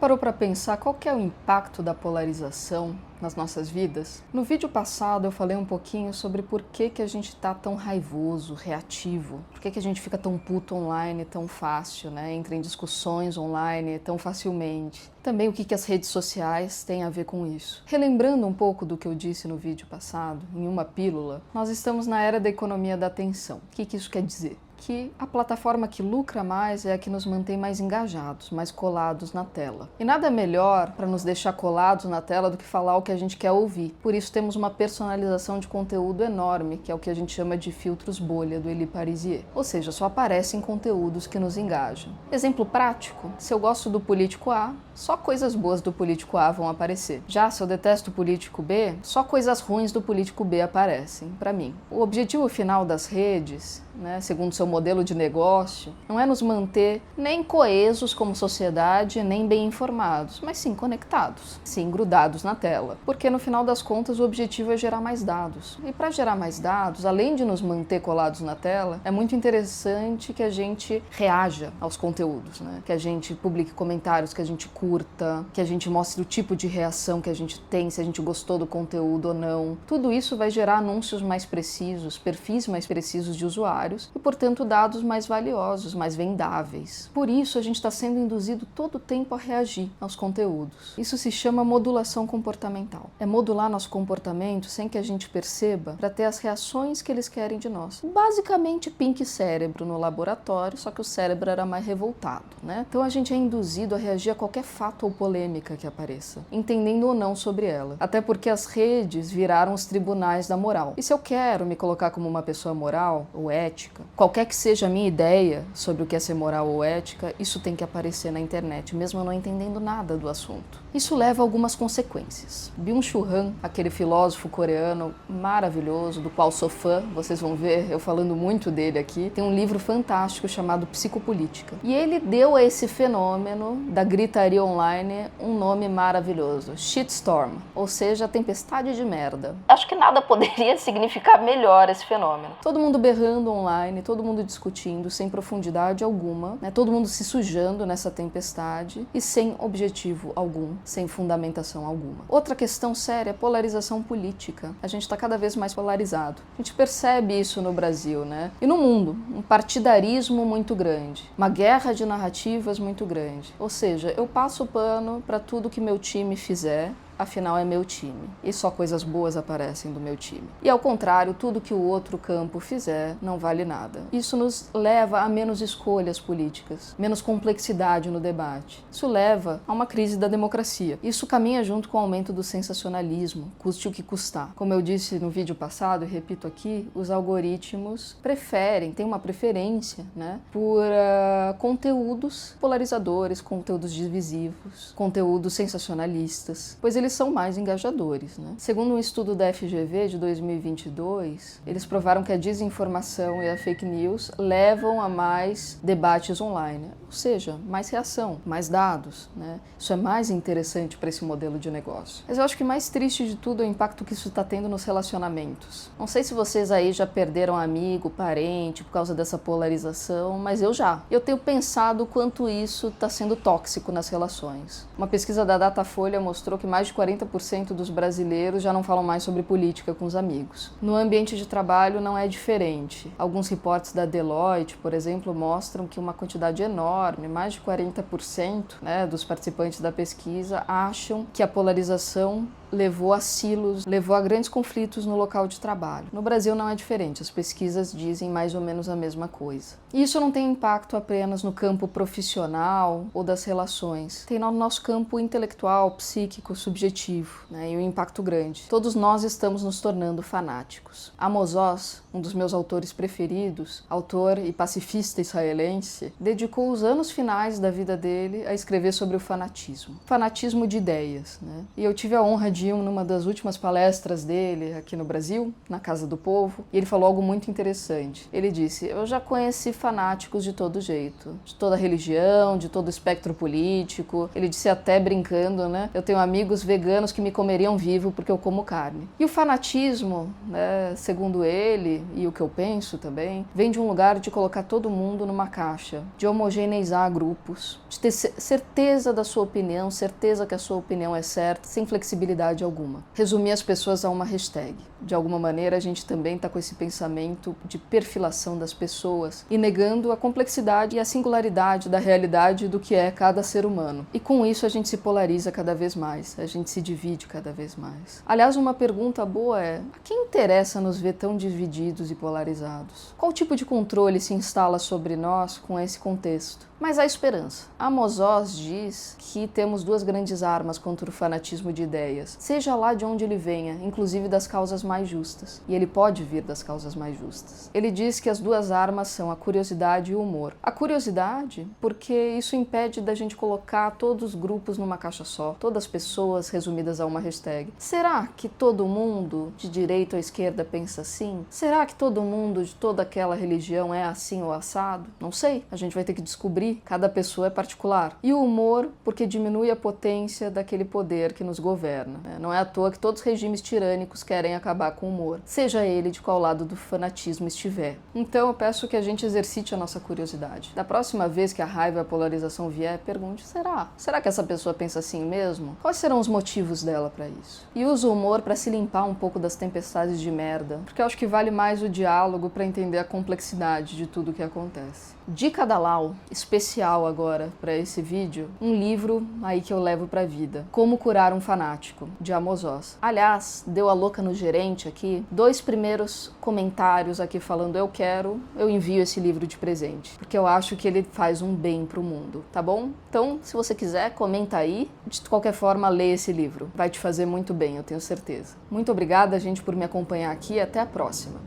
parou para pensar qual que é o impacto da polarização nas nossas vidas? No vídeo passado eu falei um pouquinho sobre por que a gente tá tão raivoso, reativo, por que a gente fica tão puto online tão fácil, né? Entra em discussões online tão facilmente. Também o que as redes sociais têm a ver com isso. Relembrando um pouco do que eu disse no vídeo passado, em uma pílula, nós estamos na era da economia da atenção. O que isso quer dizer? Que a plataforma que lucra mais é a que nos mantém mais engajados, mais colados na tela. E nada melhor para nos deixar colados na tela do que falar o que a gente quer ouvir. Por isso temos uma personalização de conteúdo enorme, que é o que a gente chama de filtros bolha do Elie Parisier. Ou seja, só aparecem conteúdos que nos engajam. Exemplo prático, se eu gosto do político A, só coisas boas do político A vão aparecer. Já se eu detesto o político B, só coisas ruins do político B aparecem para mim. O objetivo final das redes, segundo seu modelo de negócio, não é nos manter nem coesos como sociedade, nem bem informados, mas sim conectados, sim grudados na tela. Porque no final das contas o objetivo é gerar mais dados. E para gerar mais dados, além de nos manter colados na tela, é muito interessante que a gente reaja aos conteúdos, que a gente publique comentários, que a gente curta, que a gente mostre o tipo de reação que a gente tem, se a gente gostou do conteúdo ou não. Tudo isso vai gerar anúncios mais precisos, perfis mais precisos de usuários e, portanto, dados mais valiosos, mais vendáveis. Por isso, a gente está sendo induzido todo o tempo a reagir aos conteúdos. Isso se chama modulação comportamental. É modular nosso comportamento sem que a gente perceba para ter as reações que eles querem de nós. Basicamente, pink cérebro no laboratório, só que o cérebro era mais revoltado, Então, a gente é induzido a reagir a qualquer fato ou polêmica que apareça, entendendo ou não sobre ela. Até porque as redes viraram os tribunais da moral. E se eu quero me colocar como uma pessoa moral ou ética, qualquer que seja a minha ideia sobre o que é ser moral ou ética, isso tem que aparecer na internet, mesmo eu não entendendo nada do assunto. Isso leva a algumas consequências. Byung-Chul Han, aquele filósofo coreano maravilhoso, do qual sou fã, vocês vão ver eu falando muito dele aqui, tem um livro fantástico chamado Psicopolítica. E ele deu a esse fenômeno da gritaria online um nome maravilhoso, shitstorm, ou seja, tempestade de merda. Acho que nada poderia significar melhor esse fenômeno. Todo mundo berrando online, todo mundo discutindo sem profundidade alguma, todo mundo se sujando nessa tempestade e sem objetivo algum, sem fundamentação alguma. Outra questão séria é a polarização política. A gente está cada vez mais polarizado. A gente percebe isso no Brasil, E no mundo, um partidarismo muito grande, uma guerra de narrativas muito grande. Ou seja, eu passo o pano para tudo que meu time fizer, afinal é meu time, e só coisas boas aparecem do meu time. E ao contrário, tudo que o outro campo fizer não vale nada. Isso nos leva a menos escolhas políticas, menos complexidade no debate. Isso leva a uma crise da democracia. Isso caminha junto com o aumento do sensacionalismo, custe o que custar. Como eu disse no vídeo passado, e repito aqui, os algoritmos têm uma preferência, por conteúdos polarizadores, conteúdos divisivos, conteúdos sensacionalistas, pois eles são mais engajadores, Segundo um estudo da FGV de 2022, eles provaram que a desinformação e a fake news levam a mais debates online, ou seja, mais reação, mais dados, Isso é mais interessante para esse modelo de negócio. Mas eu acho que mais triste de tudo é o impacto que isso está tendo nos relacionamentos. Não sei se vocês aí já perderam amigo, parente por causa dessa polarização, mas eu já. Eu tenho pensado o quanto isso está sendo tóxico nas relações. Uma pesquisa da Datafolha mostrou que mais de 40% dos brasileiros já não falam mais sobre política com os amigos. No ambiente de trabalho não é diferente. Alguns reportes da Deloitte, por exemplo, mostram que uma quantidade enorme, mais de 40%, dos participantes da pesquisa acham que a polarização levou a silos, levou a grandes conflitos no local de trabalho. No Brasil não é diferente, as pesquisas dizem mais ou menos a mesma coisa. E isso não tem impacto apenas no campo profissional ou das relações, tem no nosso campo intelectual, psíquico, subjetivo, e um impacto grande. Todos nós estamos nos tornando fanáticos. Amos Oz, um dos meus autores preferidos, autor e pacifista israelense, dedicou os anos finais da vida dele a escrever sobre o fanatismo de ideias, E eu tive a honra de ir numa das últimas palestras dele aqui no Brasil, na Casa do Povo, e ele falou algo muito interessante. Ele disse: eu já conheci fanáticos de todo jeito, de toda religião, de todo espectro político. Ele disse até brincando, eu tenho amigos veganos que me comeriam vivo porque eu como carne. E o fanatismo, né, segundo ele, e o que eu penso também, vem de um lugar de colocar todo mundo numa caixa, de homogeneizar grupos, de ter certeza da sua opinião, certeza que a sua opinião é certa, sem flexibilidade alguma. Resumir as pessoas a uma hashtag. De alguma maneira, a gente também está com esse pensamento de perfilação das pessoas e negando a complexidade e a singularidade da realidade do que é cada ser humano. E com isso a gente se polariza cada vez mais, a gente se divide cada vez mais. Aliás, uma pergunta boa é: a quem interessa nos ver tão divididos e polarizados? Qual tipo de controle se instala sobre nós com esse contexto? Mas há esperança. Amos Oz diz que temos duas grandes armas contra o fanatismo de ideias, seja lá de onde ele venha, inclusive das causas mais justas. E ele pode vir das causas mais justas. Ele diz que as duas armas são a curiosidade e o humor. A curiosidade, porque isso impede da gente colocar todos os grupos numa caixa só, todas as pessoas resumidas a uma hashtag. Será que todo mundo, de direita ou esquerda, pensa assim? Será que todo mundo de toda aquela religião é assim ou assado? Não sei. A gente vai ter que descobrir. Cada pessoa é particular. E o humor, porque diminui a potência daquele poder que nos governa. Não é à toa que todos os regimes tirânicos querem acabar com o humor, seja ele de qual lado do fanatismo estiver. Então eu peço que a gente exercite a nossa curiosidade. Da próxima vez que a raiva e a polarização vier, pergunte: será que essa pessoa pensa assim mesmo? Quais serão os motivos dela para isso? E use o humor para se limpar um pouco das tempestades de merda, porque eu acho que vale mais o diálogo para entender a complexidade de tudo o que acontece. Dica da Lau, especial agora para esse vídeo, um livro aí que eu levo pra vida. Como Curar um Fanático, de Amos Oz. Aliás, deu a louca no gerente aqui, 2 primeiros comentários aqui falando eu envio esse livro de presente, porque eu acho que ele faz um bem pro mundo, tá bom? Então, se você quiser, comenta aí. De qualquer forma, lê esse livro. Vai te fazer muito bem, eu tenho certeza. Muito obrigada, gente, por me acompanhar aqui e até a próxima.